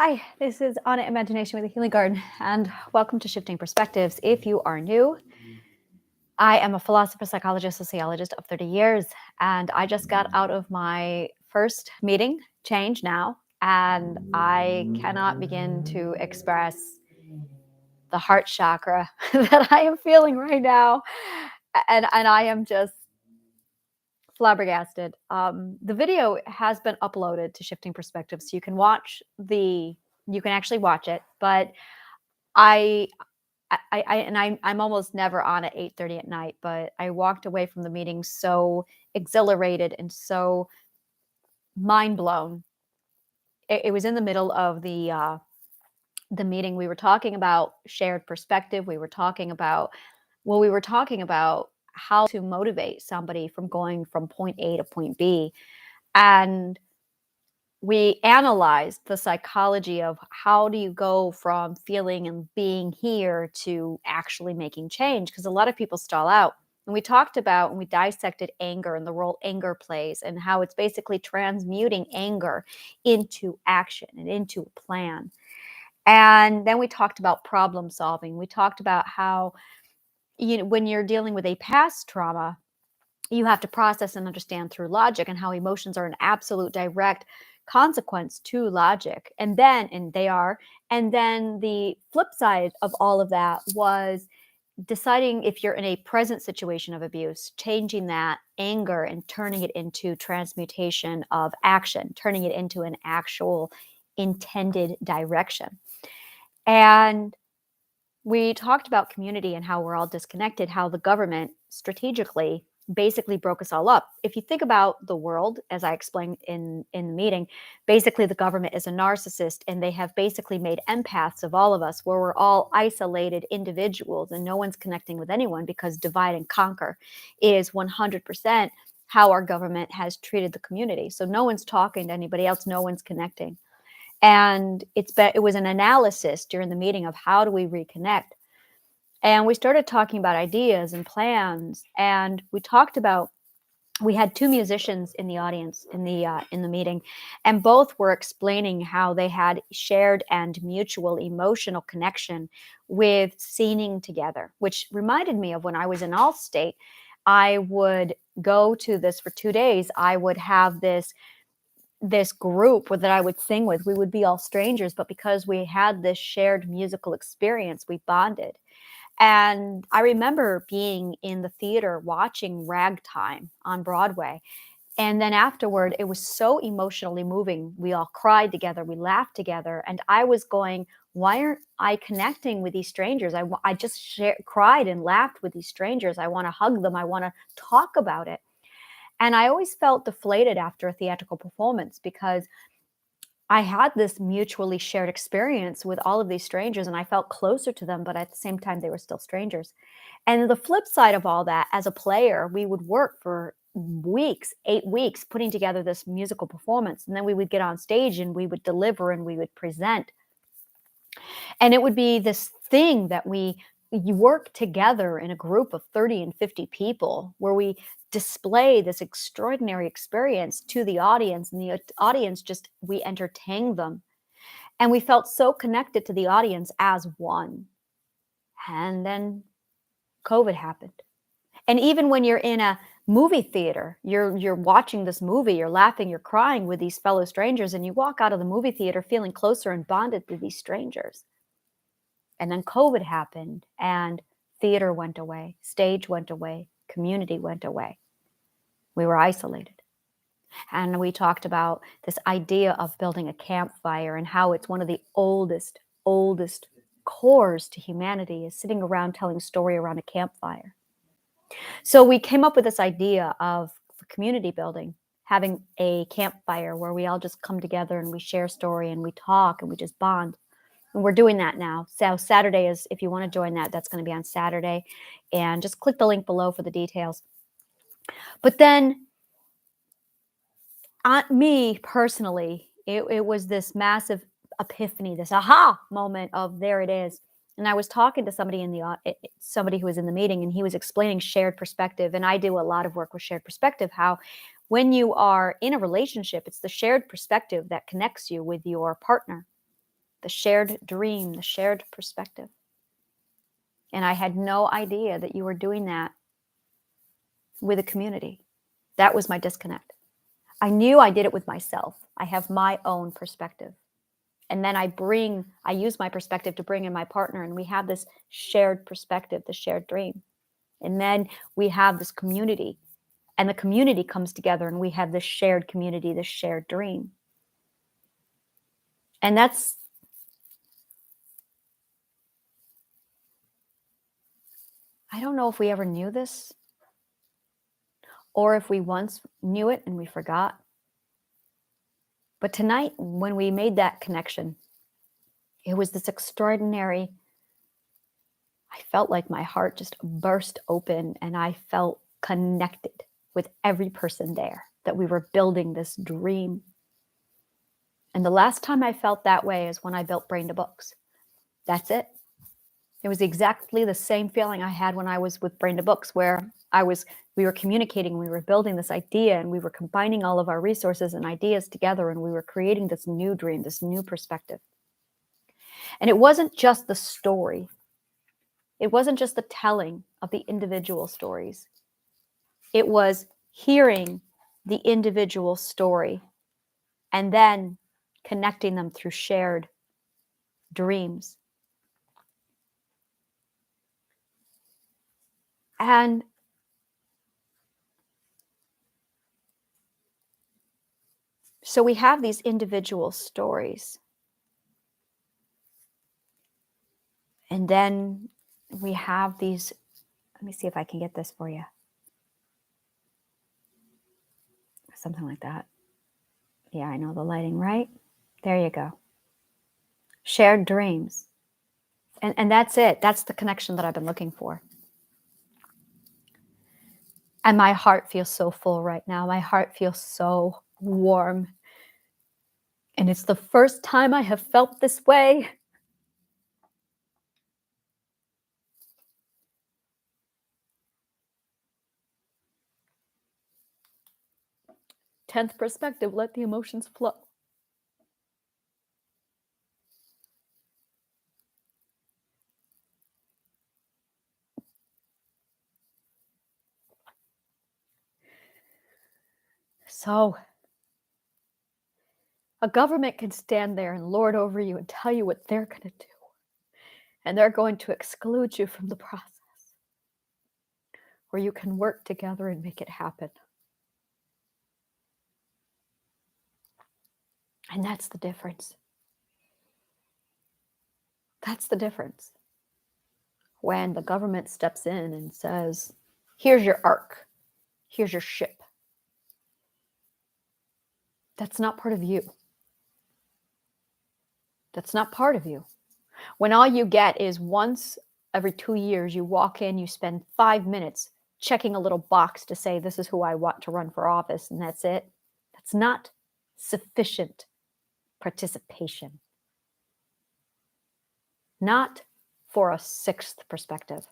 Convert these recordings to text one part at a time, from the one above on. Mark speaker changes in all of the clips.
Speaker 1: Hi, this is Anna Imagination with the Healing Garden, and welcome to Shifting Perspectives. If you are new, I am a philosopher, psychologist, sociologist of 30 years, and I just got out of my first meeting, Change Now, and I cannot begin to express the heart chakra that I am feeling right now. And I am just flabbergasted. The video has been uploaded to Shifting Perspectives, so you can actually watch it, but I I'm almost never on at 8:30 at night, but I walked away from the meeting so exhilarated and so mind blown. It was in the middle of the meeting. We were talking about shared perspective. We were talking about how to motivate somebody from going from point A to point B, and we analyzed the psychology of how do you go from feeling and being here to actually making change, because a lot of people stall out. And we talked about and we dissected anger and the role anger plays and how it's basically transmuting anger into action and into a plan. And then we talked about problem solving. We talked about how, when you're dealing with a past trauma, you have to process and understand through logic, and how emotions are an absolute direct consequence to logic. And then the flip side of all of that was deciding, if you're in a present situation of abuse, changing that anger and turning it into transmutation of action, turning it into an actual intended direction. And we talked about community and how we're all disconnected, how the government strategically basically broke us all up. If you think about the world, as I explained in the meeting, basically the government is a narcissist, and they have basically made empaths of all of us, where we're all isolated individuals and no one's connecting with anyone, because divide and conquer is 100% how our government has treated the community. So no one's talking to anybody else, no one's connecting. And it was an analysis during the meeting of how do we reconnect. And we started talking about ideas and plans. And we had two musicians in the audience in the meeting, and both were explaining how they had shared and mutual emotional connection with singing together, which reminded me of when I was in Allstate. I would go to this for 2 days. I would have this group that I would sing with. We would be all strangers, but because we had this shared musical experience, we bonded. And I remember being in the theater watching Ragtime on Broadway. And then afterward, it was so emotionally moving. We all cried together, we laughed together. And I was going, why aren't I connecting with these strangers? I just cried and laughed with these strangers. I want to hug them. I want to talk about it. And I always felt deflated after a theatrical performance, because I had this mutually shared experience with all of these strangers, and I felt closer to them, but at the same time, they were still strangers. And the flip side of all that, as a player, we would work for weeks, 8 weeks, putting together this musical performance. And then we would get on stage and we would deliver and we would present. And it would be this thing that you work together in a group of 30 and 50 people, where we display this extraordinary experience to the audience, and the audience we entertain them. And we felt so connected to the audience as one. And then COVID happened. And even when you're in a movie theater, you're watching this movie, you're laughing, you're crying with these fellow strangers, and you walk out of the movie theater feeling closer and bonded with these strangers. And then COVID happened, and theater went away, stage went away, community went away. We were isolated. And we talked about this idea of building a campfire, and how it's one of the oldest cores to humanity, is sitting around telling a story around a campfire. So we came up with this idea of community building, having a campfire where we all just come together and we share story and we talk and we just bond. And we're doing that now. So Saturday is, if you want to join that, that's going to be on Saturday. And just click the link below for the details. But then, me personally, it was this massive epiphany, this aha moment of, there it is. And I was talking to somebody somebody who was in the meeting, and he was explaining shared perspective. And I do a lot of work with shared perspective, how when you are in a relationship, it's the shared perspective that connects you with your partner. the shared dream, the shared perspective. And I had no idea that you were doing that with a community. That was my disconnect. I knew I did it with myself. I have my own perspective. And then I use my perspective to bring in my partner, and we have this shared perspective, the shared dream. And then we have this community, and the community comes together, and we have this shared community, this shared dream. And I don't know if we ever knew this, or if we once knew it and we forgot. But tonight, when we made that connection, it was this extraordinary, I felt like my heart just burst open, and I felt connected with every person there, that we were building this dream. And the last time I felt that way is when I built Brain to Books. That's it. It was exactly the same feeling I had when I was with Brain to Books, where we were communicating, we were building this idea, and we were combining all of our resources and ideas together, and we were creating this new dream, this new perspective. And it wasn't just the story. It wasn't just the telling of the individual stories. It was hearing the individual story and then connecting them through shared dreams. And so we have these individual stories. And then we have these, let me see if I can get this for you. Something like that. Yeah, I know the lighting, right? There you go. Shared dreams. And that's it. That's the connection that I've been looking for. And my heart feels so full right now. My heart feels so warm. And it's the first time I have felt this way. Tenth perspective, let the emotions flow. So a government can stand there and lord over you and tell you what they're going to do. And they're going to exclude you from the process. Or you can work together and make it happen. And that's the difference. That's the difference. When the government steps in and says, here's your ark, here's your ship. That's not part of you. That's not part of you. When all you get is once every 2 years, you walk in, you spend 5 minutes checking a little box to say, this is who I want to run for office, and that's it. That's not sufficient participation. Not for a sixth perspective.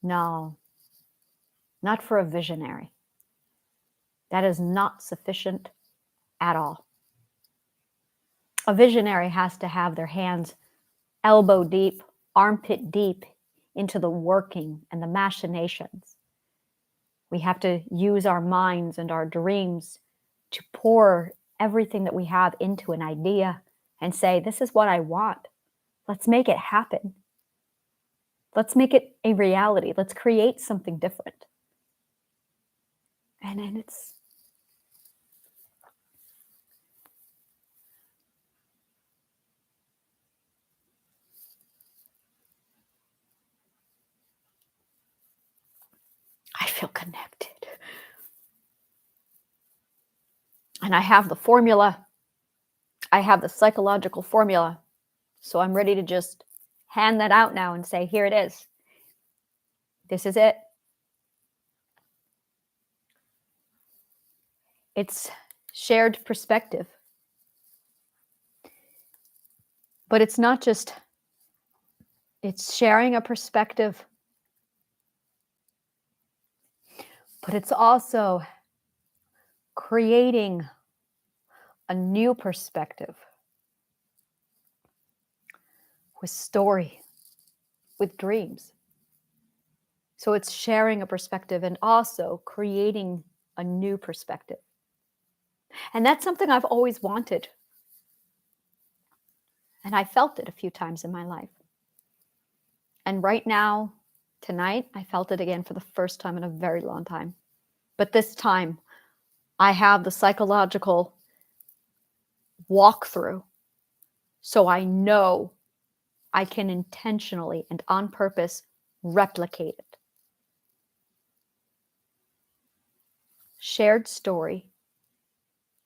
Speaker 1: No, not for a visionary. That is not sufficient at all. A visionary has to have their hands elbow deep, armpit deep into the working and the machinations. We have to use our minds and our dreams to pour everything that we have into an idea and say, this is what I want. Let's make it happen. Let's make it a reality. Let's create something different. And then I feel connected. And I have the formula. I have the psychological formula. So I'm ready to just hand that out now and say, here it is. This is it. It's shared perspective. But it's not just, it's sharing a perspective, but it's also creating a new perspective. with story, with dreams. So it's sharing a perspective and also creating a new perspective. And that's something I've always wanted. And I felt it a few times in my life. And right now, tonight, I felt it again for the first time in a very long time. But this time, I have the psychological walkthrough. So I know I can intentionally and on purpose replicate it. Shared story,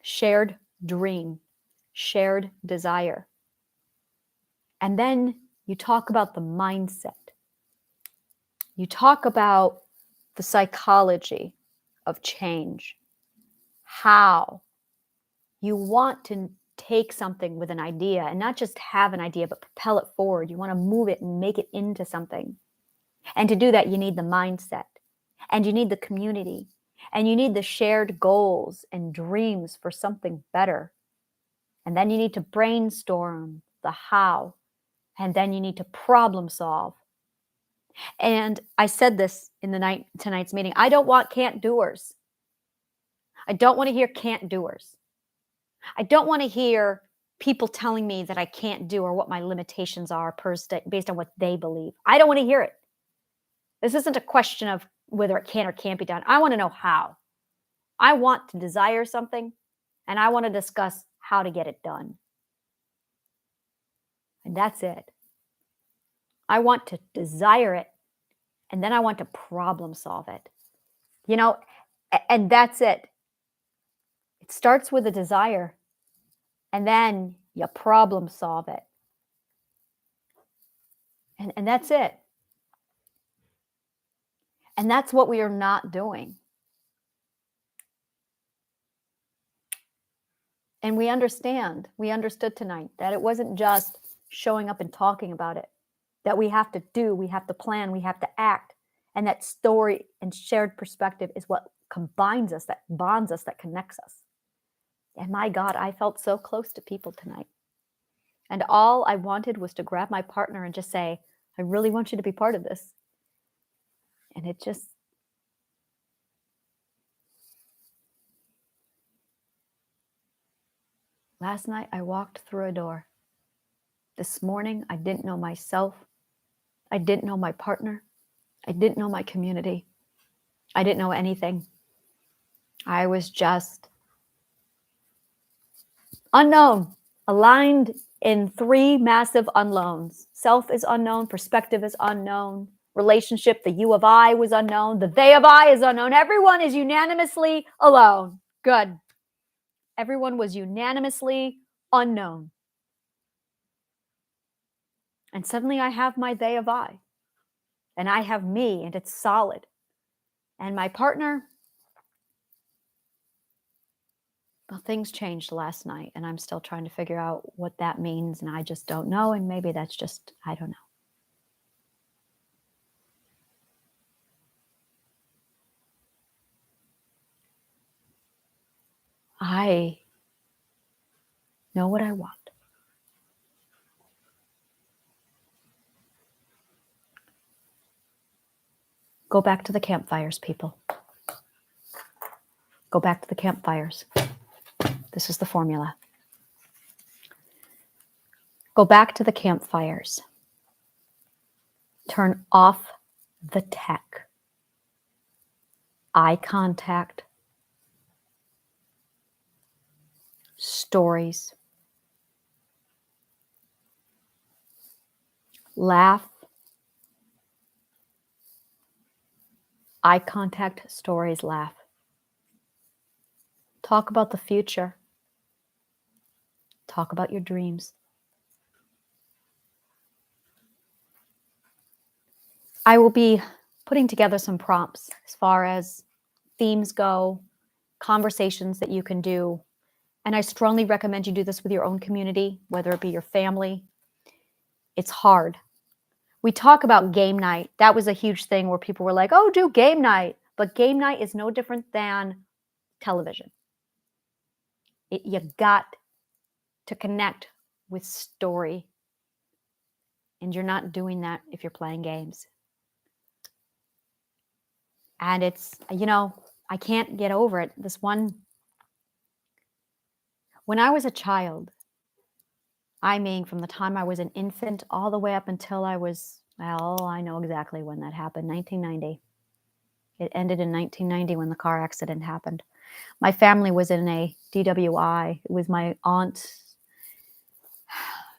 Speaker 1: shared dream, shared desire. And then you talk about the mindset. You talk about the psychology of change, how you want to take something with an idea and not just have an idea, but propel it forward. You want to move it and make it into something. And to do that, you need the mindset and you need the community and you need the shared goals and dreams for something better. And then you need to brainstorm the how, and then you need to problem solve. And I said this in tonight's meeting. I don't want can't doers. I don't want to hear can't doers. I don't want to hear people telling me that I can't do or what my limitations are based on what they believe. I don't want to hear it. This isn't a question of whether it can or can't be done. I want to know how. I want to desire something, and I want to discuss how to get it done. And that's it. I want to desire it, and then I want to problem solve it. You know, and that's it. It starts with a desire, and then you problem solve it. And that's it. And that's what we are not doing. And we understood tonight that it wasn't just showing up and talking about it, that we have to do, we have to plan, we have to act. And that story and shared perspective is what combines us, that bonds us, that connects us. And my God, I felt so close to people tonight. And all I wanted was to grab my partner and just say, I really want you to be part of this. And it just, last night I walked through a door. This morning I didn't know myself. I didn't know my partner. I didn't know my community. I didn't know anything. I was just unknown, aligned in three massive unknowns. Self is unknown, perspective is unknown, relationship, the you of I was unknown, the they of I is unknown. Everyone is unanimously alone. Good. Everyone was unanimously unknown. And suddenly I have my they of I. And I have me, and it's solid. And my partner, well, things changed last night, and I'm still trying to figure out what that means, and I just don't know, and maybe that's just, I don't know. I know what I want. Go back to the campfires, people. Go back to the campfires. This is the formula. Go back to the campfires. Turn off the tech. Eye contact. Stories. Laugh. Eye contact, stories, laugh. Talk about the future. Talk about your dreams. I will be putting together some prompts as far as themes go, conversations that you can do. And I strongly recommend you do this with your own community, whether it be your family. It's hard. We talk about game night. That was a huge thing where people were like, oh, do game night. But game night is no different than television. You got to connect with story. And you're not doing that if you're playing games. And it's, I can't get over it. When I was a child, I mean, from the time I was an infant all the way up until I was, well, I know exactly when that happened, 1990. It ended in 1990 when the car accident happened. My family was in a DWI. It was my aunt.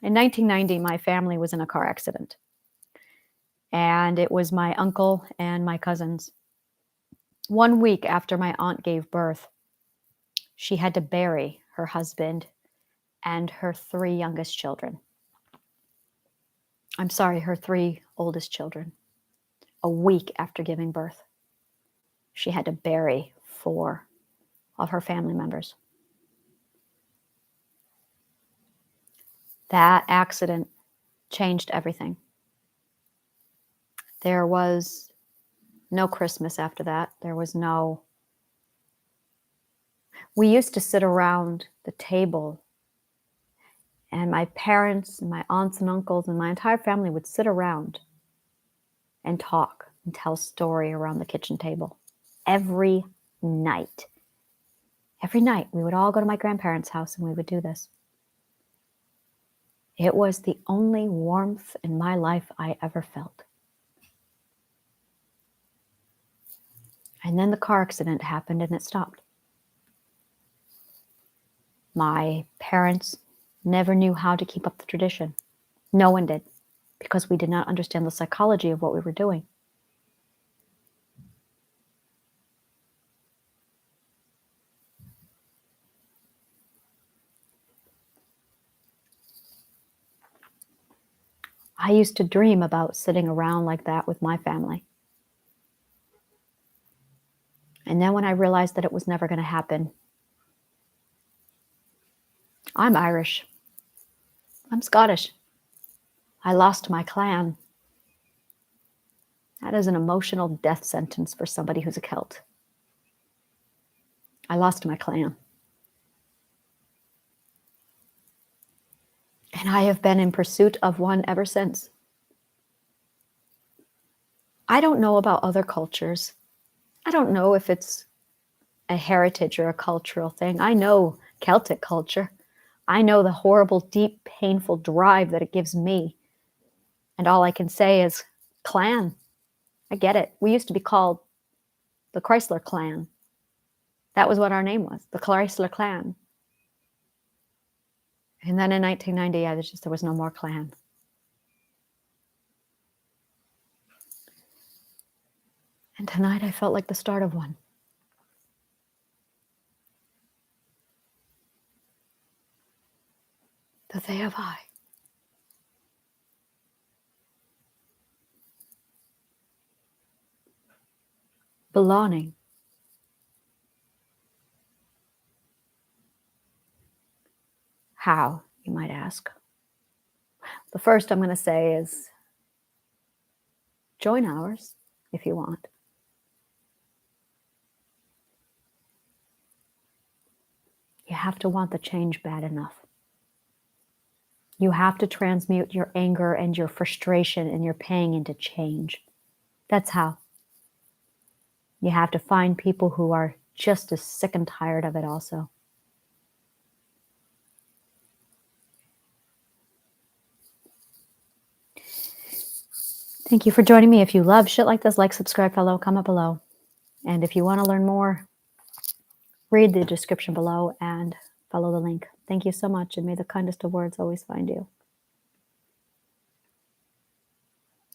Speaker 1: In 1990, my family was in a car accident. And it was my uncle and my cousins. 1 week after my aunt gave birth, she had to bury her husband and her 3 youngest children. I'm sorry, her 3 oldest children. A week after giving birth, she had to bury 4 of her family members. That accident changed everything. There was no Christmas after that. We used to sit around the table, and my parents and my aunts and uncles and my entire family would sit around and talk and tell story around the kitchen table every night. Every night we would all go to my grandparents' house and we would do this. It was the only warmth in my life I ever felt. And then the car accident happened and it stopped. My parents never knew how to keep up the tradition. No one did, because we did not understand the psychology of what we were doing. I used to dream about sitting around like that with my family. And then when I realized that it was never going to happen, I'm Irish. I'm Scottish. I lost my clan. That is an emotional death sentence for somebody who's a Celt. I lost my clan. And I have been in pursuit of one ever since. I don't know about other cultures. I don't know if it's a heritage or a cultural thing. I know Celtic culture. I know the horrible, deep, painful drive that it gives me. And all I can say is clan. I get it. We used to be called the Chrysler clan. That was what our name was, the Chrysler clan. And then in 1990, there was no more clan. And tonight I felt like the start of one. That they have I. Belonging. How, you might ask? The first I'm going to say is join ours if you want. You have to want the change bad enough. You have to transmute your anger and your frustration and your pain into change. That's how. You have to find people who are just as sick and tired of it also. Thank you for joining me. If you love shit like this, like, subscribe, follow, comment below. And if you want to learn more, read the description below and follow the link. Thank you so much, and may the kindest of words always find you.